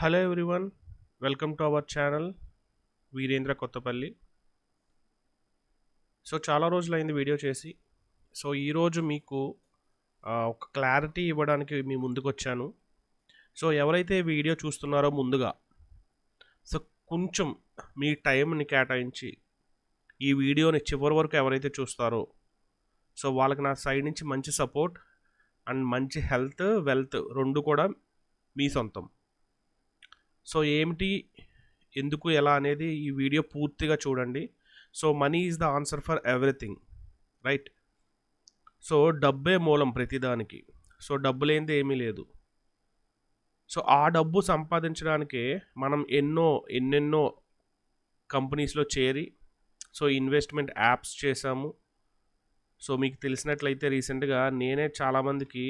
Hello everyone, welcome to our channel Veerendra Kottapalli. So చాలా రోజులైంది video చేసి. సో ఈరోజు మీకు ఒక క్లారిటీ ఇవ్వడానికి మీ ముందుకు వచ్చాను. సో ఎవరైతే వీడియో చూస్తున్నారో ముందుగా సో కొంచెం మీ టైంని కేటాయించి ఈ వీడియోని చివరి వరకు ఎవరైతే చూస్తారో సో వాళ్ళకి నా సైడ్ నుంచి మంచి సపోర్ట్ అండ్ మంచి హెల్త్ వెల్త్ రెండు కూడా మీ సొంతం. సో ఏమిటి, ఎందుకు, ఎలా అనేది ఈ వీడియో పూర్తిగా చూడండి. So money is the answer for everything, right? So డబ్బే మూలం ప్రతిదానికి. సో డబ్బు లేనిదే ఏమీ లేదు. సో ఆ డబ్బు సంపాదించడానికే మనం ఎన్నెన్నో కంపెనీస్లో చేరి సో ఇన్వెస్ట్మెంట్ యాప్స్ చేశాము. సో మీకు తెలిసినట్లయితే రీసెంట్గా నేనే చాలామందికి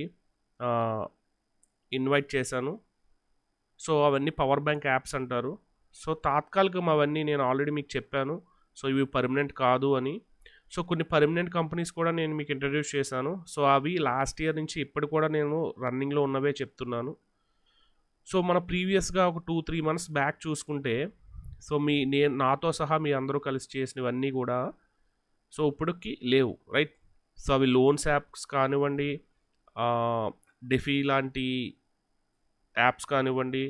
ఇన్వైట్ చేశాను. సో అవన్నీ పవర్ బ్యాంక్ యాప్స్ అంటారు. సో తాత్కాలికం అవన్నీ నేను ఆల్రెడీ మీకు చెప్పాను. సో ఇవి పర్మనెంట్ కాదు అని. సో కొన్ని పర్మనెంట్ కంపెనీస్ కూడా నేను మీకు ఇంట్రడ్యూస్ చేశాను. సో అవి లాస్ట్ ఇయర్ నుంచి ఇప్పుడు కూడా నేను రన్నింగ్లో ఉన్నవే చెప్తున్నాను. సో మన ప్రీవియస్గా ఒక 2-3 మంత్స్ బ్యాక్ చూసుకుంటే సో నేను నాతో సహా మీ అందరూ కలిసి చేసినవన్నీ కూడా సో ఇప్పటికి లేవు, రైట్? సో అవి లోన్స్ యాప్స్ కానివ్వండి, డెఫీ లాంటి యాప్స్ కానివ్వండి,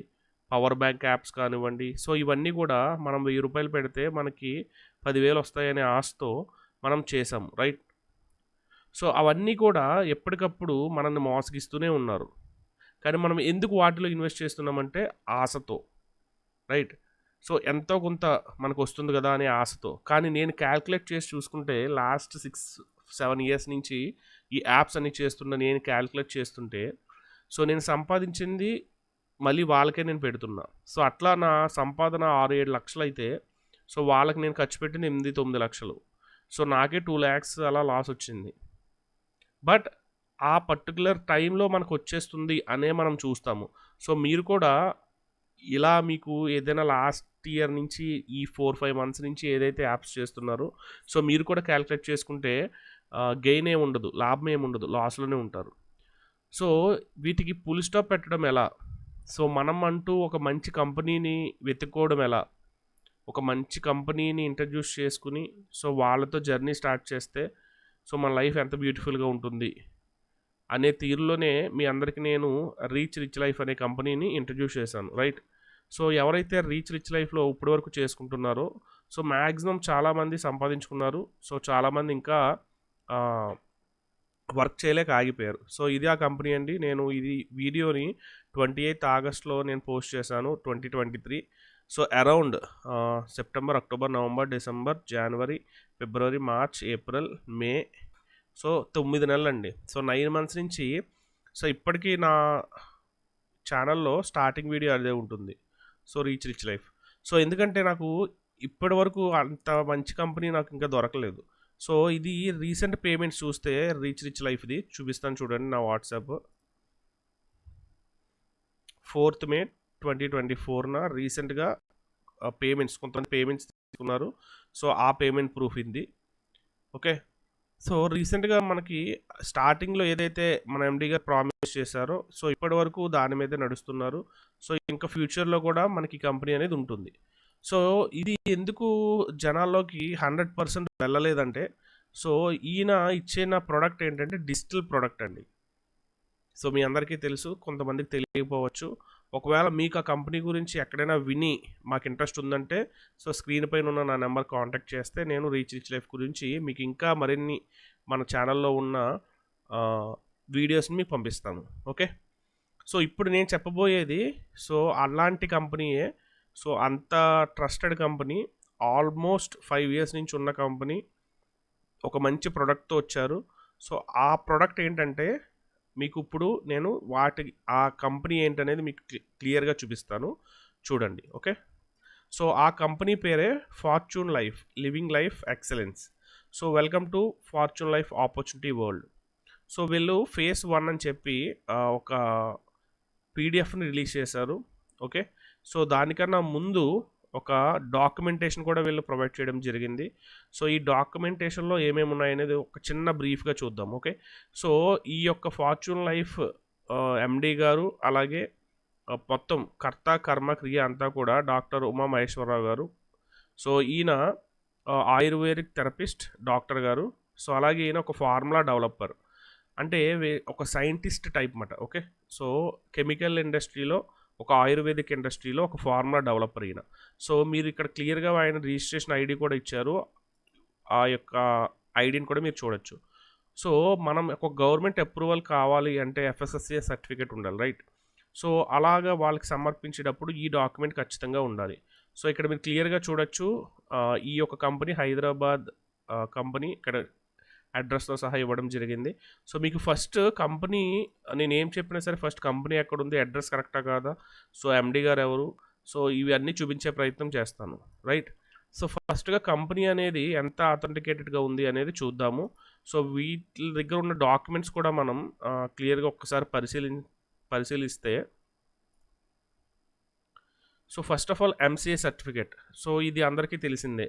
పవర్ బ్యాంక్ యాప్స్ కానివ్వండి. సో ఇవన్నీ కూడా మనం 1000 రూపాయలు పెడితే మనకి 10,000 వస్తాయనే ఆశతో మనం చేసాం, రైట్? సో అవన్నీ కూడా ఎప్పటికప్పుడు మనల్ని మోసగిస్తూనే ఉన్నారు. కానీ మనం ఎందుకు వాటిలో ఇన్వెస్ట్ చేస్తున్నామంటే ఆశతో, రైట్? సో ఎంతో కొంత మనకు వస్తుంది కదా అనే ఆశతో. కానీ నేను క్యాల్కులేట్ చేసి చూసుకుంటే లాస్ట్ 6-7 ఇయర్స్ నుంచి ఈ యాప్స్ అన్ని చేస్తున్నా నేను క్యాల్కులేట్ చేస్తుంటే సో నేను సంపాదించింది మళ్ళీ వాళ్ళకే నేను పెడుతున్నా. సో అట్లా నా సంపాదన 6-7 లక్షలు అయితే సో వాళ్ళకి నేను ఖర్చు పెట్టింది 8-9 లక్షలు. సో నాకే 2 lakhs అలా లాస్ వచ్చింది. బట్ ఆ పర్టికులర్ టైంలో మనకు వచ్చేస్తుంది అనే మనం చూస్తాము. సో మీరు కూడా ఇలా మీకు ఏదైనా లాస్ట్ ఇయర్ నుంచి ఈ 4-5 మంత్స్ నుంచి ఏదైతే యాప్స్ చేస్తున్నారో సో మీరు కూడా క్యాల్కులేట్ చేసుకుంటే గెయిన్ ఏమి ఉండదు, లాభం ఏమి ఉండదు, లాస్లోనే ఉంటారు. సో వీటికి ఫుల్ స్టాప్ పెట్టడం ఎలా? సో మనం అంటూ ఒక మంచి కంపెనీని వెతుక్కోవడం ఎలా? ఒక మంచి కంపెనీని ఇంట్రడ్యూస్ చేసుకుని సో వాళ్ళతో జర్నీ స్టార్ట్ చేస్తే సో మన లైఫ్ ఎంత బ్యూటిఫుల్గా ఉంటుంది అనే తీరులోనే మీ అందరికీ నేను రీచ్ రిచ్ లైఫ్ అనే కంపెనీని ఇంట్రడ్యూస్ చేశాను, రైట్? సో ఎవరైతే రీచ్ రిచ్ లైఫ్లో ఇప్పటి వరకు చేసుకుంటున్నారో సో మ్యాక్సిమం చాలామంది సంపాదించుకున్నారు. సో చాలామంది ఇంకా వర్క్ చేయలేక ఆగిపోయారు. సో ఇది ఆ కంపెనీ అండి. నేను ఇది వీడియోని 28th ఆగస్ట్లో నేను పోస్ట్ చేశాను 2023. So around September, October, November, December, January, February, March, April, May. So 9 నెలలండి. సో 9 మంత్స్ నుంచి సో ఇప్పటికీ నా ఛానల్లో స్టార్టింగ్ వీడియో అదే ఉంటుంది. So reach rich life. So ఎందుకంటే నాకు ఇప్పటి వరకు అంత మంచి కంపెనీ నాకు ఇంకా దొరకలేదు. సో ఇది రీసెంట్ పేమెంట్స్ చూస్తే రీచ్ రిచ్ లైఫ్ది చూపిస్తాను చూడండి. నా వాట్సాప్ 4th May 2024న రీసెంట్గా పేమెంట్స్ కొంతమంది పేమెంట్స్ తీసుకున్నారు. సో ఆ పేమెంట్ ప్రూఫ్ ఇది, ఓకే? సో రీసెంట్గా మనకి స్టార్టింగ్లో ఏదైతే మన ఎండి గారు ప్రామిస్ చేశారో సో ఇప్పటి వరకు దాని మీదే నడుస్తున్నారు. సో ఇంకా ఫ్యూచర్లో కూడా మనకి కంపెనీ అనేది ఉంటుంది. సో ఇది ఎందుకు జనాల్లోకి 100% వెళ్ళలేదంటే సో ఈయన ఇచ్చిన ప్రోడక్ట్ ఏంటంటే డిజిటల్ ప్రోడక్ట్ అండి. సో మీ అందరికీ తెలుసు, కొంతమందికి తెలియకపోవచ్చు. ఒకవేళ మీకు ఆ కంపెనీ గురించి ఎక్కడైనా విని మాకు ఇంట్రెస్ట్ ఉందంటే సో స్క్రీన్ పైన ఉన్న నా నెంబర్ కాంటాక్ట్ చేస్తే నేను రీచ్ రిచ్ లైఫ్ గురించి మీకు ఇంకా మరిన్ని మన ఛానల్లో ఉన్న వీడియోస్ని మీకు పంపిస్తాను, ఓకే? సో ఇప్పుడు నేను చెప్పబోయేది సో అలాంటి కంపెనీయే. సో అంత ట్రస్టెడ్ కంపెనీ, ఆల్మోస్ట్ 5 years నుంచి ఉన్న కంపెనీ, ఒక మంచి ప్రోడక్ట్తో వచ్చారు. సో ఆ ప్రోడక్ట్ ఏంటంటే మీకు ఇప్పుడు నేను ఆ కంపెనీ ఏంటనేది మీకు క్లియర్గా చూపిస్తాను, చూడండి, ఓకే? సో ఆ కంపెనీ పేరే fortune life, living life excellence. So welcome to fortune life opportunity world. So వీళ్ళు phase 1 అని చెప్పి ఒక పీడిఎఫ్ని రిలీజ్ చేశారు, ఓకే? సో దానికన్నా ముందు ఒక డాక్యుమెంటేషన్ కూడా వీళ్ళు ప్రొవైడ్ చేయడం జరిగింది. సో ఈ డాక్యుమెంటేషన్లో ఏమేమి ఉన్నాయనేది ఒక చిన్న బ్రీఫ్గా చూద్దాం, ఓకే? సో ఈ యొక్క ఫార్చ్యూన్ లైఫ్ ఎండి గారు అలాగే మొత్తం కర్త కర్మ క్రియ అంతా కూడా డాక్టర్ ఉమా మహేశ్వరరావు గారు. సో ఈయన ఆయుర్వేదిక్ థెరపిస్ట్ డాక్టర్ గారు. సో అలాగే ఈయన ఒక ఫార్ములా డెవలపర్, అంటే ఒక సైంటిస్ట్ టైప్ మాట. ఓకే, సో కెమికల్ ఇండస్ట్రీలో, ఒక ఆయుర్వేదిక్ ఇండస్ట్రీలో ఒక ఫార్ములా డెవలపర్ ఈయన. సో మీరు ఇక్కడ క్లియర్గా ఆయన రిజిస్ట్రేషన్ ఐడి కూడా ఇచ్చారు, ఆ యొక్క ఐడిని కూడా మీరు చూడొచ్చు. సో మనం ఒక గవర్నమెంట్ అప్రూవల్ కావాలి అంటే ఎఫ్ఎస్ఎస్ఏ సర్టిఫికేట్ ఉండాలి, రైట్? సో అలాగా వాళ్ళకి సమర్పించేటప్పుడు ఈ డాక్యుమెంట్ ఖచ్చితంగా ఉండాలి. సో ఇక్కడ మీరు క్లియర్గా చూడొచ్చు, ఈ యొక్క కంపెనీ హైదరాబాద్ కంపెనీ ఇక్కడ అడ్రస్తో సహా ఇవ్వడం జరిగింది. సో మీకు ఫస్ట్ కంపెనీ, నేను ఏం చెప్పినా సరే ఫస్ట్ కంపెనీ ఎక్కడ ఉంది, అడ్రస్ కరెక్టా కాదా, సో ఎండి గారు ఎవరు, సో ఇవన్నీ చూపించే ప్రయత్నం చేస్తాను, రైట్? సో ఫస్ట్గా కంపెనీ అనేది ఎంత అథెంటికేటెడ్గా ఉంది అనేది చూద్దాము. సో వీటి దగ్గర ఉన్న డాక్యుమెంట్స్ కూడా మనం క్లియర్గా ఒక్కసారి పరిశీలిస్తే, so first of all MCA certificate. So ఇది అందరికీ తెలిసిందే.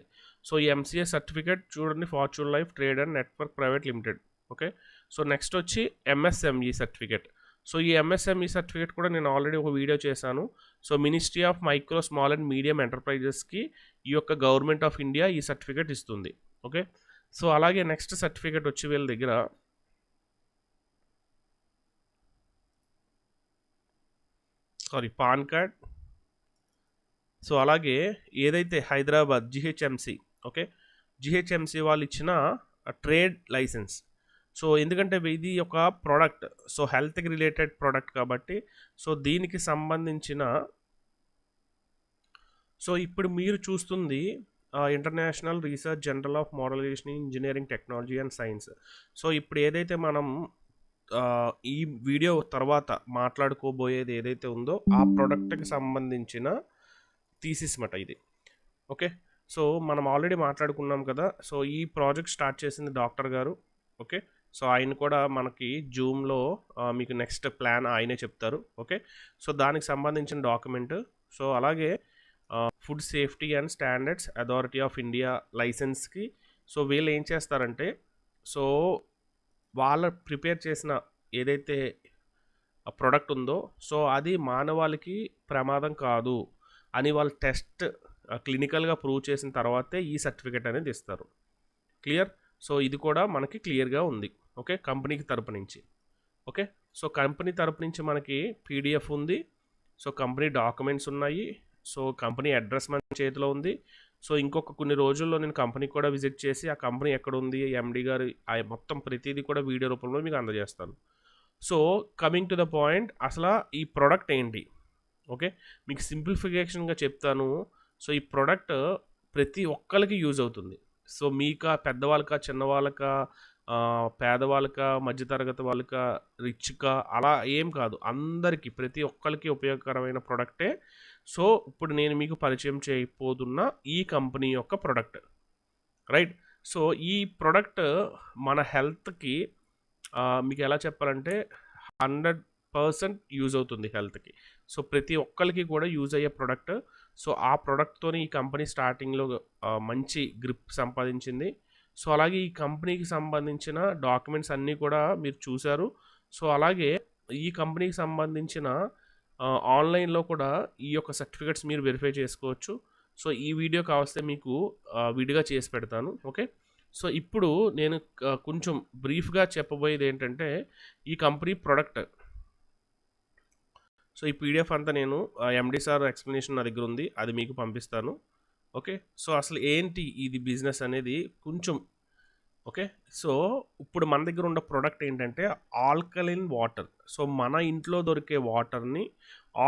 సో ఈ ఎంసీఏ సర్టిఫికేట్ చూడండి, fortune life trade and network private limited. Okay, so next వచ్చి ఎంఎస్ఎంఈ సర్టిఫికేట్. సో ఈ ఎంఎస్ఎంఈ సర్టిఫికేట్ కూడా నేను ఆల్రెడీ ఒక వీడియో చేశాను. So ministry of micro small and medium ఎంటర్ప్రైజెస్కి ఈ యొక్క గవర్నమెంట్ ఆఫ్ ఇండియా ఈ సర్టిఫికేట్ ఇస్తుంది. ఓకే, సో అలాగే నెక్స్ట్ సర్టిఫికేట్ వచ్చి వీళ్ళ దగ్గర పాన్ కార్డ్. సో అలాగే ఏదైతే హైదరాబాద్ జిహెచ్ఎంసి, ఓకే, జిహెచ్ఎంసి వాళ్ళు ఇచ్చిన ట్రేడ్ లైసెన్స్. సో ఎందుకంటే ఇది ఒక ప్రోడక్ట్, సో హెల్త్కి రిలేటెడ్ ప్రోడక్ట్ కాబట్టి, సో దీనికి సంబంధించిన, సో ఇప్పుడు మీరు చూస్తుంది international research journal of modelization engineering technology and science. So ఇప్పుడు ఏదైతే మనం ఈ వీడియో తర్వాత మాట్లాడుకోబోయేది ఏదైతే ఉందో ఆ ప్రోడక్ట్కి సంబంధించిన థీసిస్ మాట ఇది. ఓకే, సో మనం ఆల్రెడీ మాట్లాడుకున్నాం కదా. సో ఈ ప్రాజెక్ట్ స్టార్ట్ చేసింది డాక్టర్ గారు. ఓకే, సో ఆయన కూడా మనకి జూమ్లో మీకు నెక్స్ట్ ప్లాన్ ఆయనే చెప్తారు. ఓకే, సో దానికి సంబంధించిన డాక్యుమెంట్. సో అలాగే food safety and standards authority of India లైసెన్స్కి, సో వీళ్ళు ఏం చేస్తారంటే, సో వాళ్ళ ప్రిపేర్ చేసిన ఏదైతే ప్రోడక్ట్ ఉందో, సో అది మానవాళికి ప్రమాదం కాదు అని వాళ్ళు టెస్ట్ క్లినికల్గా ప్రూవ్ చేసిన తర్వాతే ఈ సర్టిఫికేట్ అనేది ఇస్తారు. క్లియర్? సో ఇది కూడా మనకి క్లియర్గా ఉంది. ఓకే, కంపెనీకి తరపు నుంచి. ఓకే, సో కంపెనీ తరపు నుంచి మనకి పీడిఎఫ్ ఉంది. సో కంపెనీ డాక్యుమెంట్స్ ఉన్నాయి. సో కంపెనీ అడ్రస్ మన చేతిలో ఉంది. సో ఇంకొక కొన్ని రోజుల్లో నేను కంపెనీకి కూడా విజిట్ చేసి ఆ కంపెనీ ఎక్కడ ఉంది, ఎండి గారు ఆ మొత్తం ప్రతిదీ కూడా వీడియో రూపంలో మీకు అందజేస్తాను. So coming to the point, అసలు ఈ ప్రోడక్ట్ ఏంటి? ఓకే, మీకు సింప్లిఫికేషన్గా చెప్తాను. సో ఈ ప్రోడక్ట్ ప్రతి ఒక్కరికి యూజ్ అవుతుంది. సో మీకా, పెద్దవాళ్ళకా, చిన్నవాళ్ళకా, పేదవాళ్ళకా, మధ్యతరగతి వాళ్ళకా, రిచ్కా, అలా ఏం కాదు, అందరికీ ప్రతి ఒక్కరికి ఉపయోగకరమైన ప్రోడక్టే. సో ఇప్పుడు నేను మీకు పరిచయం చేయబోతున్న ఈ కంపెనీ యొక్క ప్రోడక్ట్, రైట్? సో ఈ ప్రోడక్ట్ మన హెల్త్కి మీకు ఎలా చెప్పాలంటే 100% యూజ్ అవుతుంది హెల్త్కి. సో ప్రతి ఒక్కరికి కూడా యూజ్ అయ్యే ప్రోడక్ట్. సో ఆ ప్రోడక్ట్తోనే ఈ కంపెనీ స్టార్టింగ్లో మంచి గ్రిప్ సంపాదించింది. సో అలాగే ఈ కంపెనీకి సంబంధించిన డాక్యుమెంట్స్ అన్నీ కూడా మీరు చూశారు. సో అలాగే ఈ కంపెనీకి సంబంధించిన ఆన్లైన్లో కూడా ఈ యొక్క సర్టిఫికేట్స్ మీరు వెరిఫై చేసుకోవచ్చు. సో ఈ వీడియో కావస్తే మీకు విడిగా చేసి పెడతాను. ఓకే, సో ఇప్పుడు నేను కొంచెం బ్రీఫ్గా చెప్పబోయేది ఏంటంటే ఈ కంపెనీ ప్రోడక్ట్. సో ఈ పీడిఎఫ్ అంతా నేను ఎండి సార్ ఎక్స్ప్లెనేషన్ నా దగ్గర ఉంది, అది మీకు పంపిస్తాను. ఓకే, సో అసలు ఏంటి ఇది బిజినెస్ అనేది కొంచెం. ఓకే, సో ఇప్పుడు మన దగ్గర ఉన్న ప్రోడక్ట్ ఏంటంటే ఆల్కలైన్ వాటర్. సో మన ఇంట్లో దొరికే వాటర్ని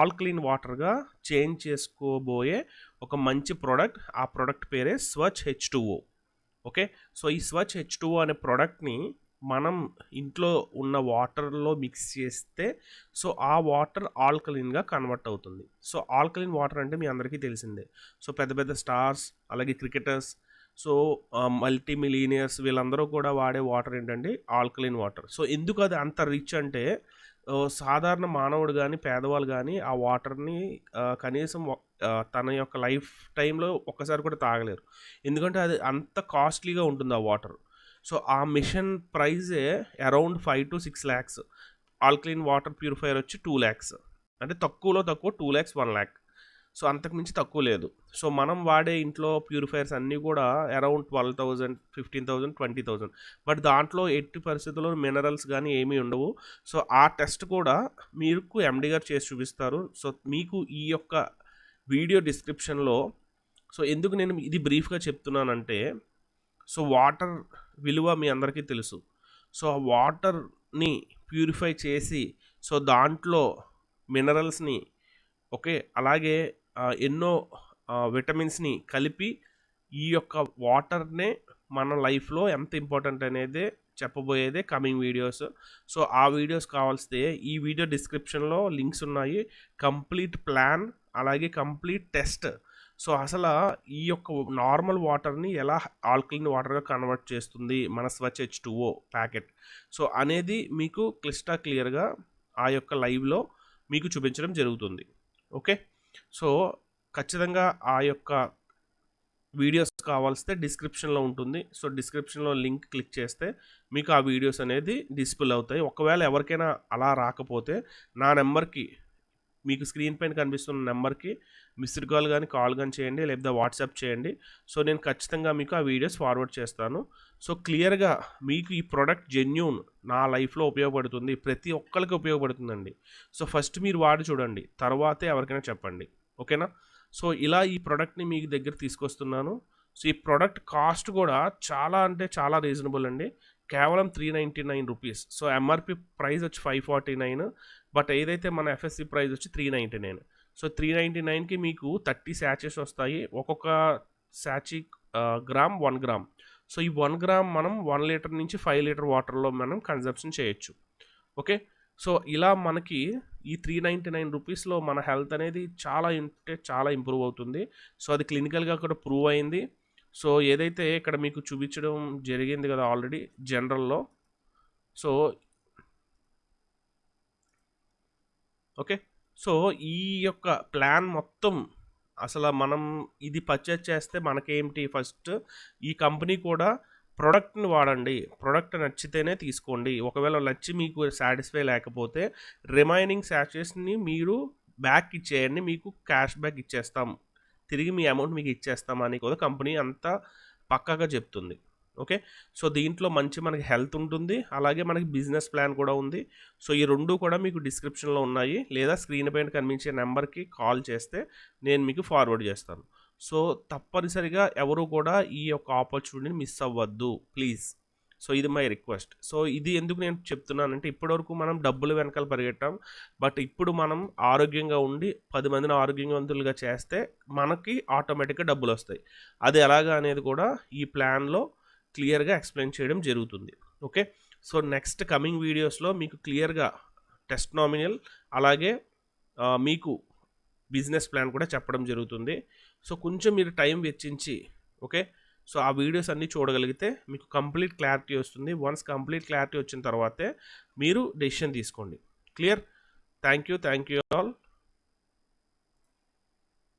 ఆల్కలైన్ వాటర్గా చేంజ్ చేసుకోబోయే ఒక మంచి ప్రోడక్ట్. ఆ ప్రోడక్ట్ పేరే స్వచ్ H2O. ఓకే, సో ఈ స్వచ్ H2O అనే ప్రోడక్ట్ని మనం ఇంట్లో ఉన్న వాటర్లో మిక్స్ చేస్తే సో ఆ వాటర్ ఆల్కలైన్గా కన్వర్ట్ అవుతుంది. సో ఆల్కలైన్ వాటర్ అంటే మీ అందరికీ తెలిసిందే. సో పెద్ద పెద్ద స్టార్స్, అలాగే క్రికెటర్స్, సో మల్టీ మిలీనియర్స్, వీళ్ళందరూ కూడా వాడే వాటర్ ఏంటంటే ఆల్కలైన్ వాటర్. సో ఎందుకు అది అంత రిచ్ అంటే సాధారణ మానవుడు కానీ, పేదవాళ్ళు కానీ ఆ వాటర్ని కనీసం తన యొక్క లైఫ్ టైంలో ఒక్కసారి కూడా తాగలేరు. ఎందుకంటే అది అంత కాస్ట్లీగా ఉంటుంది ఆ వాటర్. సో ఆ మిషన్ ప్రైజే around 5 to 6 lakhs. Alkaline water purifier వచ్చి 2 lakhs. అంటే తక్కువలో తక్కువ 2 lakhs 1 lakh. సో అంతకు మించి తక్కువ లేదు. సో మనం వాడే ఇంట్లో ప్యూరిఫైయర్స్ అన్నీ కూడా అరౌండ్ 12,000, 15,000, 20,000. బట్ దాంట్లో ఎట్టి పరిస్థితుల్లో మినరల్స్ కానీ ఏమీ ఉండవు. సో ఆ టెస్ట్ కూడా మీకు ఎండి గారు చేసి చూపిస్తారు. సో మీకు ఈ యొక్క వీడియో డిస్క్రిప్షన్లో, సో ఎందుకు నేను ఇది బ్రీఫ్గా చెప్తున్నానంటే, సో వాటర్ విలువ మీ అందరికీ తెలుసు. సో ఆ వాటర్ని ప్యూరిఫై చేసి, సో దాంట్లో మినరల్స్ని, ఓకే, అలాగే ఎన్నో విటమిన్స్ని కలిపి ఈ యొక్క వాటర్నే మన లైఫ్లో ఎంత ఇంపార్టెంట్ అనేది చెప్పబోయేదే కమింగ్ వీడియోస్. సో ఆ వీడియోస్ కావాల్స్తే ఈ వీడియో డిస్క్రిప్షన్లో లింక్స్ ఉన్నాయి. కంప్లీట్ ప్లాన్, అలాగే కంప్లీట్ టెస్ట్. సో అసలు ఈ యొక్క నార్మల్ వాటర్ని ఎలా ఆల్కలిన్ వాటర్గా కన్వర్ట్ చేస్తుంది మన స్వచ్ H2O ప్యాకెట్, సో అనేది మీకు క్లియర్గా ఆ యొక్క లైవ్లో మీకు చూపించడం జరుగుతుంది. ఓకే, సో ఖచ్చితంగా ఆ యొక్క వీడియోస్ కావాల్స్తే డిస్క్రిప్షన్లో ఉంటుంది. సో డిస్క్రిప్షన్లో లింక్ క్లిక్ చేస్తే మీకు ఆ వీడియోస్ అనేది డిస్ప్లే అవుతాయి. ఒకవేళ ఎవరికైనా అలా రాకపోతే నా నెంబర్కి, మీకు స్క్రీన్ పైన కనిపిస్తున్న నెంబర్కి మిస్డ్ కాల్ కానీ కాల్ కానీ చేయండి, లేకపోతే వాట్సాప్ చేయండి. సో నేను ఖచ్చితంగా మీకు ఆ వీడియోస్ ఫార్వర్డ్ చేస్తాను. సో క్లియర్గా మీకు ఈ ప్రోడక్ట్ జెన్యూన్, నా లైఫ్లో ఉపయోగపడుతుంది, ప్రతి ఒక్కరికి ఉపయోగపడుతుందండి. సో ఫస్ట్ మీరు వాడి చూడండి, తర్వాతే ఎవరికైనా చెప్పండి. ఓకేనా? సో ఇలా ఈ ప్రోడక్ట్ని మీకు దగ్గర తీసుకొస్తున్నాను. సో ఈ ప్రోడక్ట్ కాస్ట్ కూడా చాలా అంటే చాలా రీజనబుల్ అండి. కేవలం 399 రూపీస్. సో ఎంఆర్పి ప్రైస్ వచ్చి 549, బట్ ఏదైతే మన ఎఫ్ఎస్సి ప్రైస్ వచ్చి 399. సో 399కి మీకు 30 శాచెస్ వస్తాయి. ఒక్కొక్క శాచీ గ్రామ్ 1 గ్రామ్. సో ఈ 1 గ్రామ్ మనం 1 లీటర్ నుంచి 5 లీటర్ వాటర్లో మనం కన్జంప్షన్ చేయొచ్చు. ఓకే, సో ఇలా మనకి ఈ 399 రూపీస్లో మన హెల్త్ అనేది చాలా అంటే చాలా ఇంప్రూవ్ అవుతుంది. సో అది క్లినికల్గా కూడా ప్రూవ్ అయింది. సో ఏదైతే ఇక్కడ మీకు చూపించడం జరిగింది కదా ఆల్రెడీ జనరల్లో. సో ఓకే, సో ఈ యొక్క ప్లాన్ మొత్తం అసలు మనం ఇది పర్చేజ్ చేస్తే మనకేంటి, ఫస్ట్ ఈ కంపెనీ కూడా ప్రోడక్ట్ని వాడండి, ప్రోడక్ట్ నచ్చితేనే తీసుకోండి. ఒకవేళ నచ్చి మీకు సాటిస్ఫై లేకపోతే రిమైనింగ్ శాచెస్ని మీరు బ్యాక్ ఇచ్చేయండి, మీకు క్యాష్ బ్యాక్ ఇచ్చేస్తాం, తిరిగి మీ అమౌంట్ మీకు ఇచ్చేస్తామని కూడా కంపెనీ అంతా పక్కాగా చెప్తుంది. ఓకే, సో దీంట్లో మంచి మనకి హెల్త్ ఉంటుంది, అలాగే మనకి బిజినెస్ ప్లాన్ కూడా ఉంది. సో ఈ రెండు కూడా మీకు డిస్క్రిప్షన్లో ఉన్నాయి, లేదా స్క్రీన్ పైన కనిపించే నెంబర్కి కాల్ చేస్తే నేను మీకు ఫార్వర్డ్ చేస్తాను. సో తప్పనిసరిగా ఎవరు కూడా ఈ యొక్క ఆపర్చునిటీని మిస్ అవ్వద్దు ప్లీజ్. సో ఇది మై రిక్వెస్ట్. సో ఇది ఎందుకు నేను చెప్తున్నానంటే, ఇప్పటివరకు మనం డబ్బులు వెనకాల పరిగెట్టాం, బట్ ఇప్పుడు మనం ఆరోగ్యంగా ఉండి 10 మందిని ఆరోగ్యవంతులుగా చేస్తే మనకి ఆటోమేటిక్గా డబ్బులు వస్తాయి. అది ఎలాగా అనేది కూడా ఈ ప్లాన్లో క్లియర్గా ఎక్స్ప్లెయిన్ చేయడం జరుగుతుంది. ఓకే, సో నెక్స్ట్ కమింగ్ వీడియోస్లో మీకు క్లియర్గా టెస్ట్ నామినల్, అలాగే మీకు బిజినెస్ ప్లాన్ కూడా చెప్పడం జరుగుతుంది. సో కొంచెం మీరు టైం వెచ్చించి, ఓకే, సో ఆ వీడియోస్ అన్నీ చూడగలిగితే మీకు కంప్లీట్ క్లారిటీ వస్తుంది. వన్స్ కంప్లీట్ క్లారిటీ వచ్చిన తర్వాతే మీరు డెసిషన్ తీసుకోండి. క్లియర్? Thank you all.